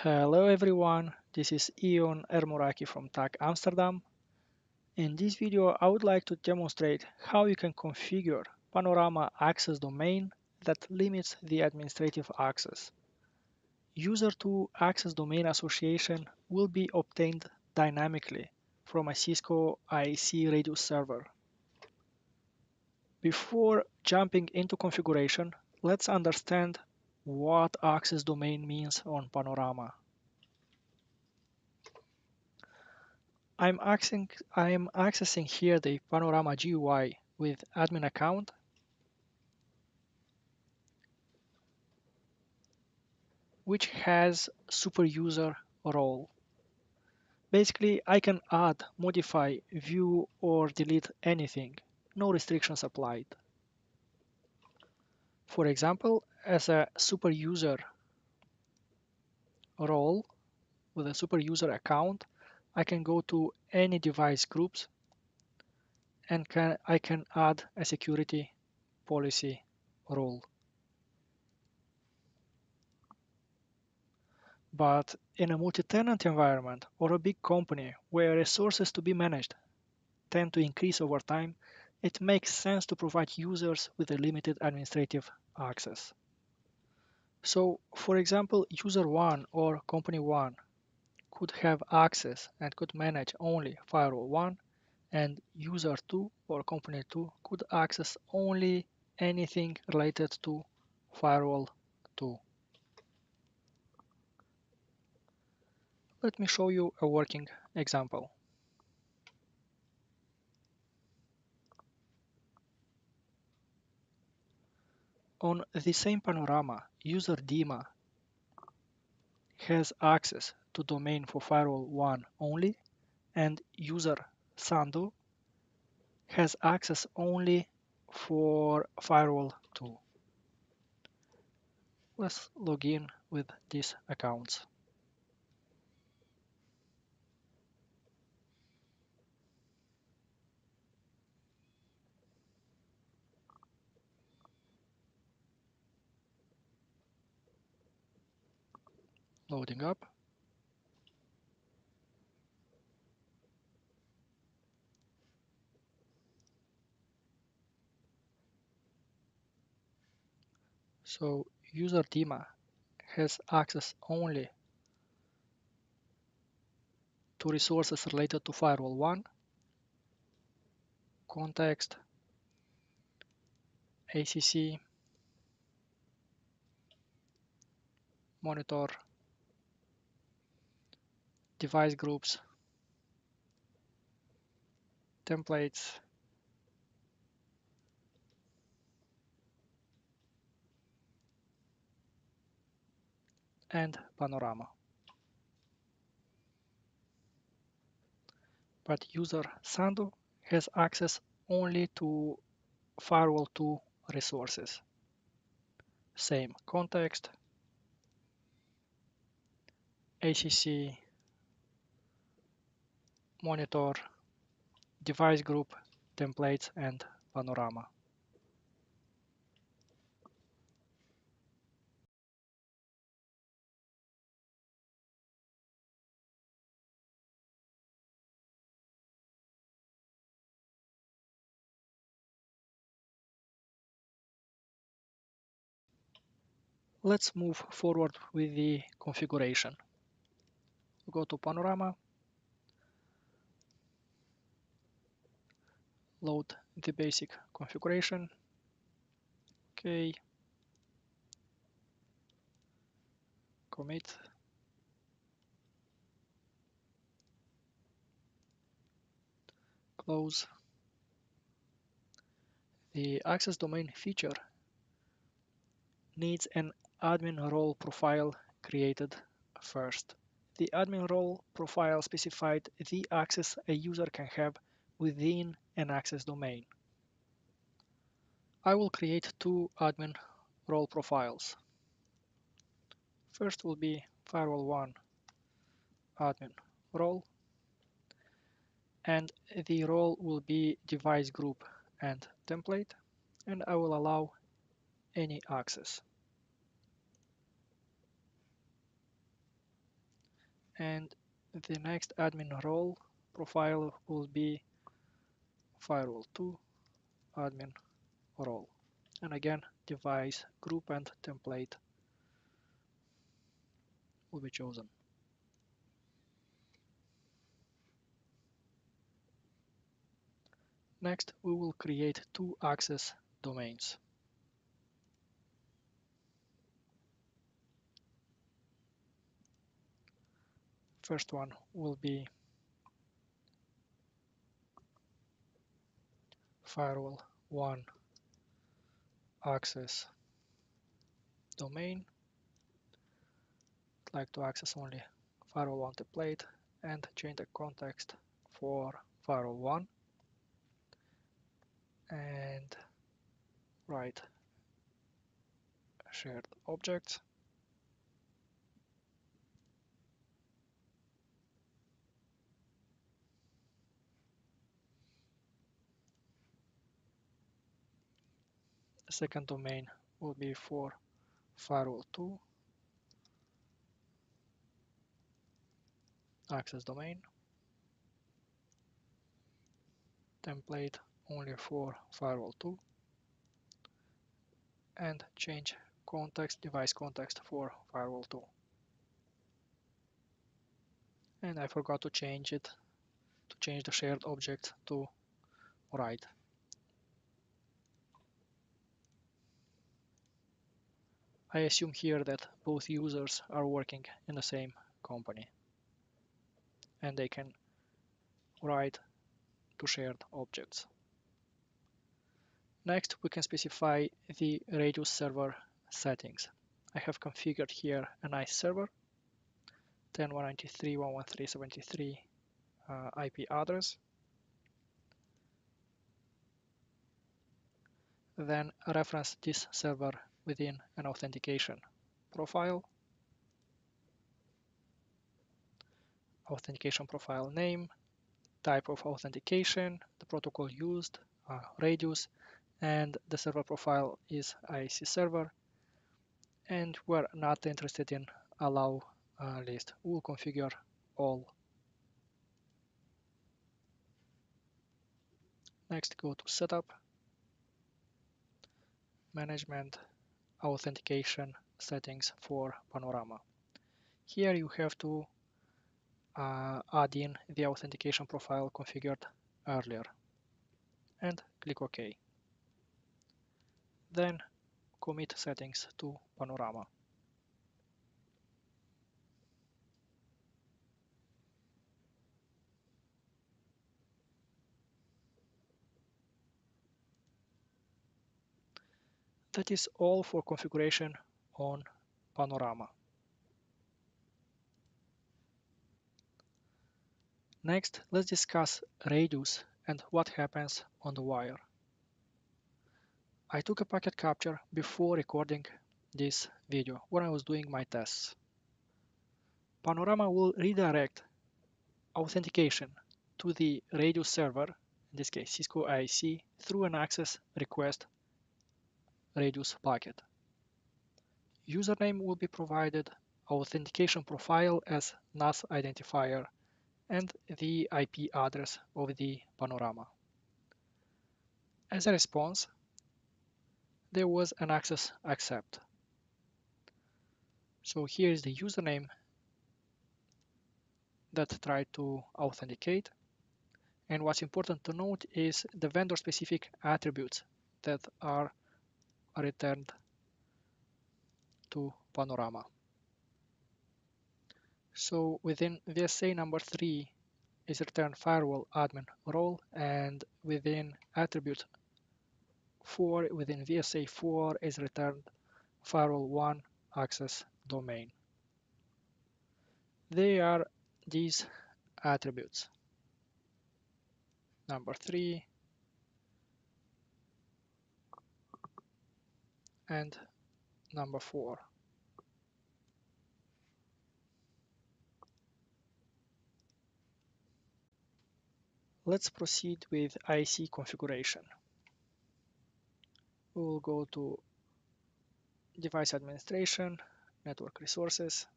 Hello everyone, this is Ion Ermoraki from TAC Amsterdam. In this video I would like to demonstrate how you can configure Panorama access domain that limits the administrative access. User to access domain association will be obtained dynamically from a Cisco ISE Radius server. Before jumping into configuration, let's understand what access domain means on Panorama. I'm accessing here the Panorama GUI with admin account, which has super user role. Basically, I can add, modify, view, or delete anything. No restrictions applied. For example, as a super user role with a super user account, I can go to any device groups and I can add a security policy role. But in a multi-tenant environment or a big company where resources to be managed tend to increase over time, it makes sense to provide users with a limited administrative access. So, for example, user 1 or company 1 could have access and could manage only firewall 1, and user 2 or company 2 could access only anything related to firewall 2. Let me show you a working example. On the same Panorama, user Dima has access to domain for firewall 1 only, and user Sandu has access only for firewall 2. Let's log in with these accounts. Loading up. So user Dima has access only to resources related to firewall 1, context, ACC, monitor, device groups, templates, and Panorama. But user Sandu has access only to firewall 2 resources. Same context, ACC, monitor, device group, templates, and Panorama. Let's move forward with the configuration. Go to Panorama, load the basic configuration. Okay, commit. Close. The access domain feature needs an admin role profile created first. The admin role profile specified the access a user can have within an access domain. I will create two admin role profiles. First will be firewall 1 admin role, and the role will be device group and template, and I will allow any access. And the next admin role profile will be firewall 2 admin role. And again, device group and template will be chosen. Next, we will create two access domains. First one will be firewall 1 access domain. I'd like to access only firewall 1 template and change the context for firewall 1 and write shared objects. The second domain will be for firewall 2 access domain, template only for firewall 2, and change context, device context for firewall 2. And I forgot to change it, to change the shared object to write. I assume here that both users are working in the same company and they can write to shared objects. Next, we can specify the radius server settings. I have configured here an ISE server, 10.193.113.73 IP address. Then reference this server within an authentication profile, authentication profile name, type of authentication, the protocol used, radius, and the server profile is ISE server. And we're not interested in allow list. We'll configure all. Next, go to setup, management, authentication settings for Panorama. Here you have to add in the authentication profile configured earlier and click OK. Then commit settings to Panorama. That is all for configuration on Panorama. Next, let's discuss radius and what happens on the wire. I took a packet capture before recording this video when I was doing my tests. Panorama will redirect authentication to the radius server, in this case Cisco ISE, through an access request radius packet. Username will be provided, authentication profile as NAS identifier, and the IP address of the Panorama. As a response, there was an access accept. So here is the username that tried to authenticate. And what's important to note is the vendor specific attributes that are returned to Panorama. So within VSA number 3 is returned firewall admin role, and within attribute 4 within VSA 4 is returned firewall 1 access domain. They are these attributes: number 3 and number 4. Let's proceed with IC configuration. We will go to device administration, network resources,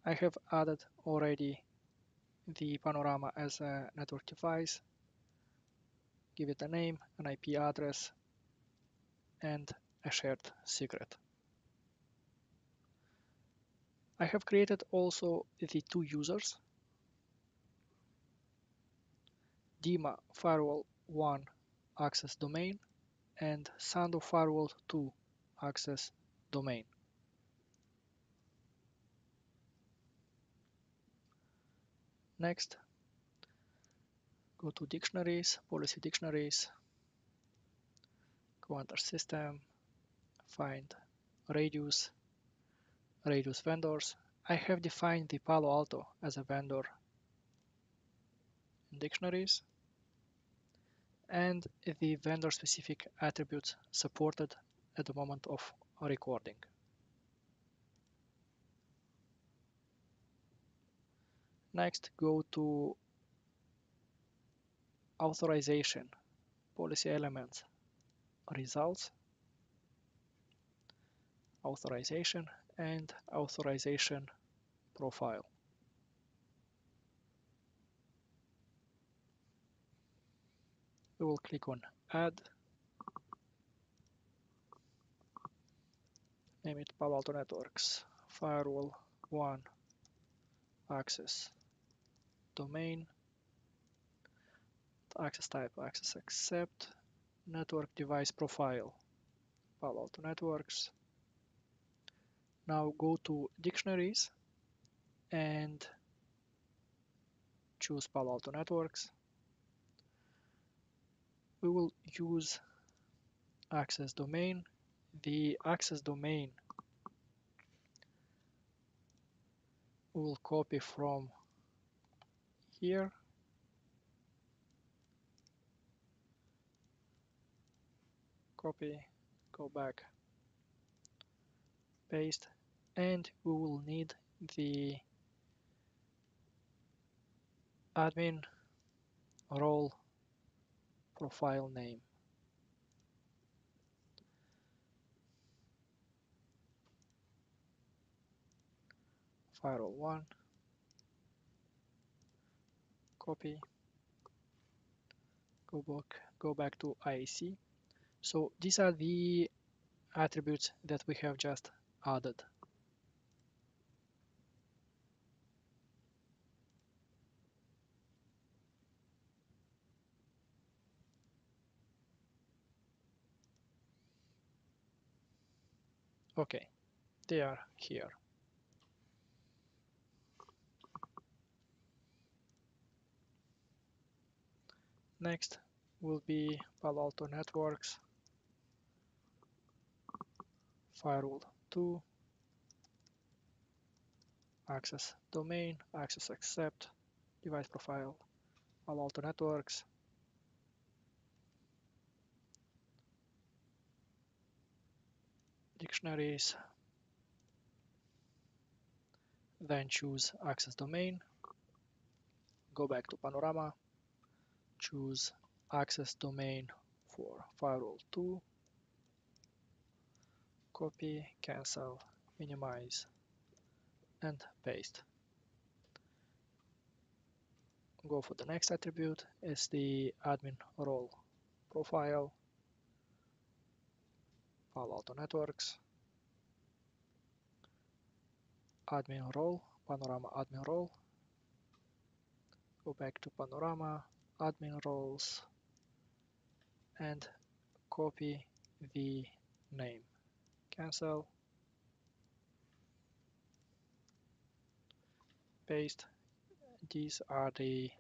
I have added already the Panorama as a network device, give it a name, an IP address, and a shared secret. I have created also the two users, Dima Firewall 1 access domain and Sando Firewall 2 access domain. Next, go to dictionaries, policy dictionaries, go under system, find radius, radius vendors. I have defined the Palo Alto as a vendor in dictionaries and the vendor specific attributes supported at the moment of recording. Next, go to authorization, policy elements, results, authorization, and authorization profile. We will click on add, name it Palo Alto Networks, firewall 1 access domain, access type, access accept, network device profile, Palo Alto Networks. Now go to dictionaries and choose Palo Alto Networks. We will use access domain. The access domain we will copy from here, copy, go back, paste, and we will need the admin role profile name. Firewall 1, copy, go back to ISE. So these are the attributes that we have just added. Okay, they are here. Next will be Palo Alto Networks, Firewall 2, access domain, access accept, device profile, Palo Alto Networks, dictionaries, then choose access domain, go back to Panorama, choose access domain for firewall 2, copy, cancel, minimize, and paste. Go for the next attribute is the admin role profile, Palo Alto Networks, admin role, Panorama admin role, go back to Panorama, admin roles, and copy the name, cancel, paste. These are the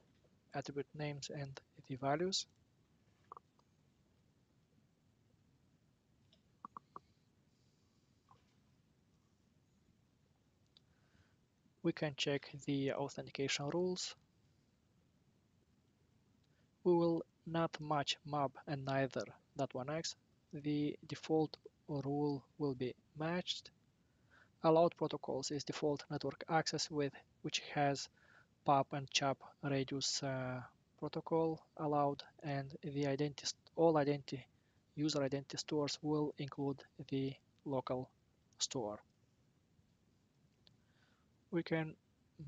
attribute names and the values. We can check the authentication rules. We will not match MAB and neither .1x. The default rule will be matched. Allowed protocols is default network access with which has PAP and CHAP radius protocol allowed, and the all user identity stores will include the local store. we can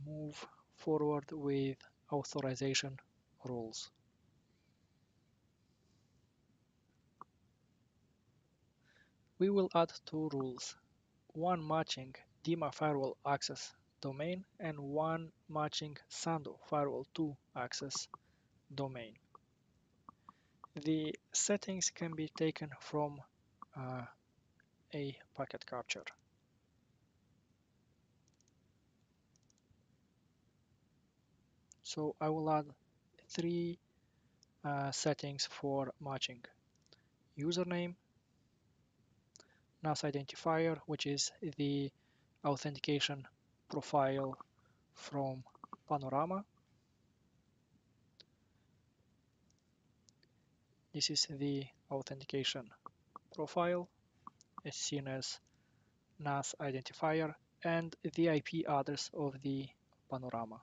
move forward with authorization rules. We will add two rules, one matching DIMA firewall access domain and one matching Sando firewall 2 access domain. The settings can be taken from a packet capture. So I will add three settings for matching: username, NAS identifier, which is the authentication profile from Panorama. This is the authentication profile as seen as NAS identifier and the IP address of the Panorama.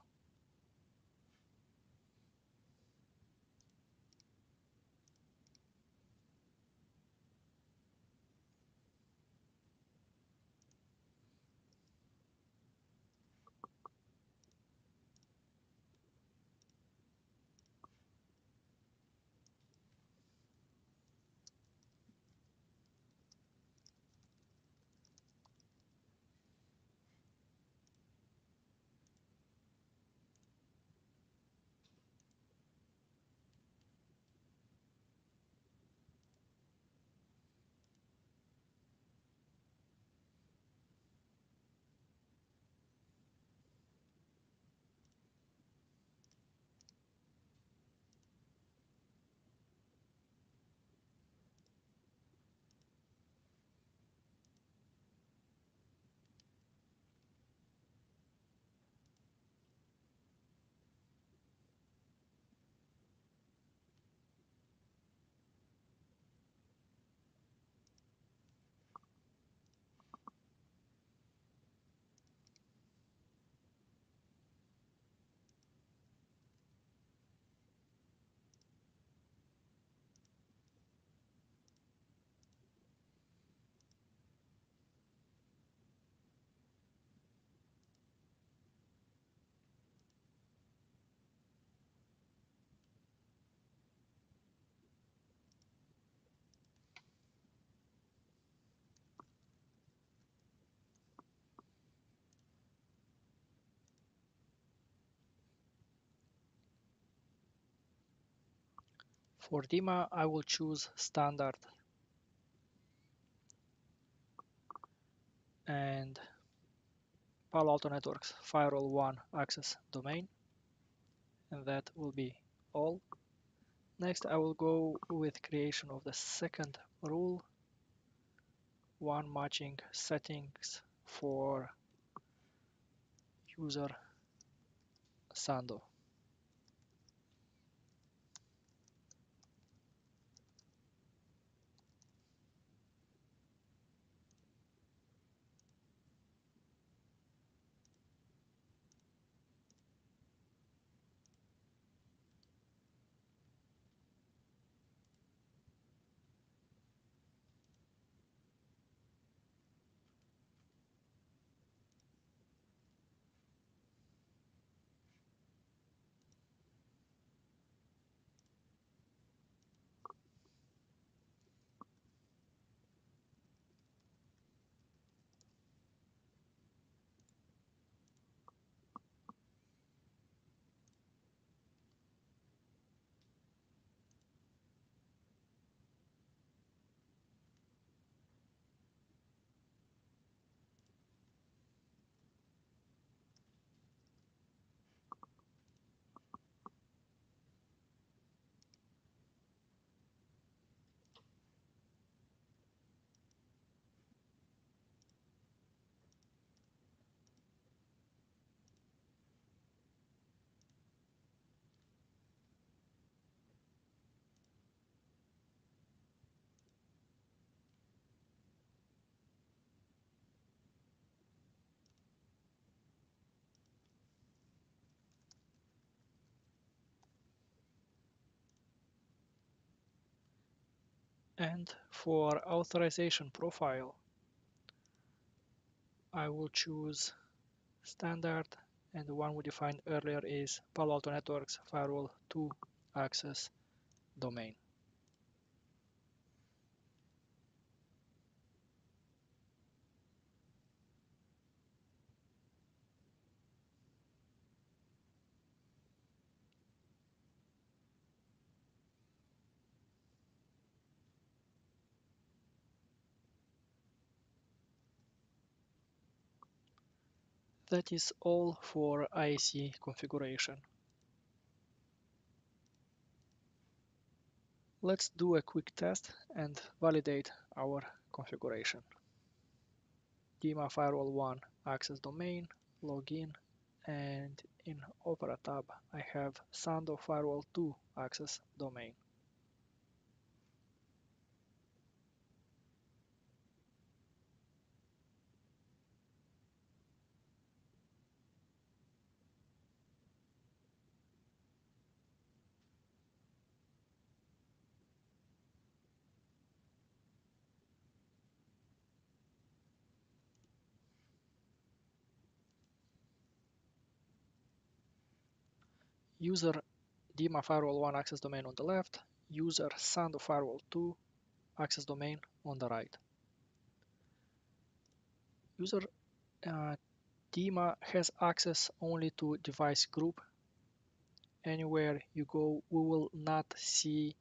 For DIMA, I will choose standard and Palo Alto Networks Firewall 1 access domain, and that will be all. Next, I will go with creation of the second rule, one matching settings for user Sando. And for authorization profile, I will choose standard, and the one we defined earlier is Palo Alto Networks Firewall 2 access domain. That is all for ISE configuration. Let's do a quick test and validate our configuration. DIMA Firewall 1 access domain, login, and in Opera tab I have Sando Firewall 2 access domain. User DIMA Firewall 1 access domain on the left, user Sando Firewall 2 access domain on the right. User DIMA has access only to device group. Anywhere you go, we will not see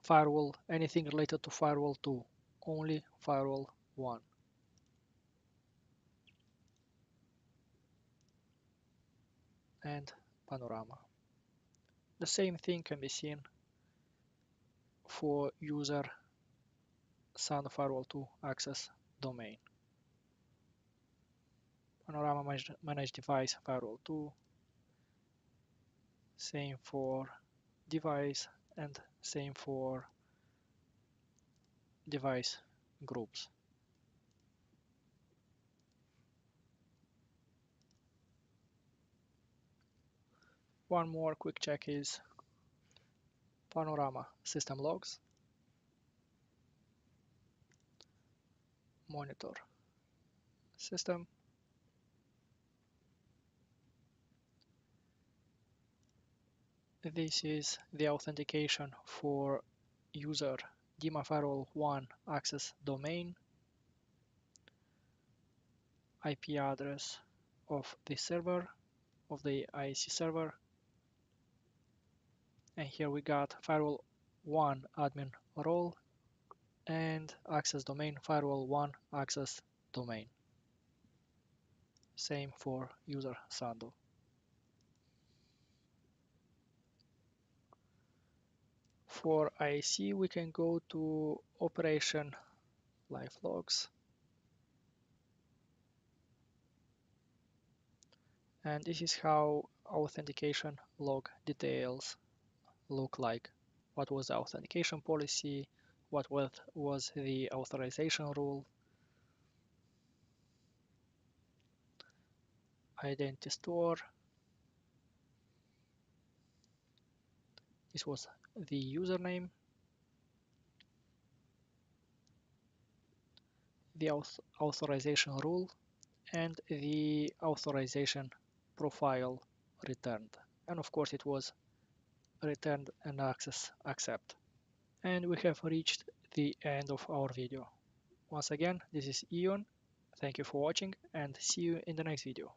firewall, anything related to firewall 2, only firewall 1. And Panorama. The same thing can be seen for user Sun Firewall 2 access domain. Panorama manage device firewall 2, same for device and same for device groups. One more quick check is Panorama system logs, monitor system, this is the authentication for user DIMA Firewall 1 access domain, IP address of the server, of the ISE server, and here we got firewall 1 admin role and access domain firewall 1 access domain. Same for user Sando. For ISE we can go to operation live logs, and this is how authentication log details look like. What was the authentication policy, what was the authorization rule, identity store, this was the username, the authorization rule, and the authorization profile returned. And of course it was returned an access accept. And we have reached the end of our video. Once again, this is Ion. Thank you for watching and see you in the next video.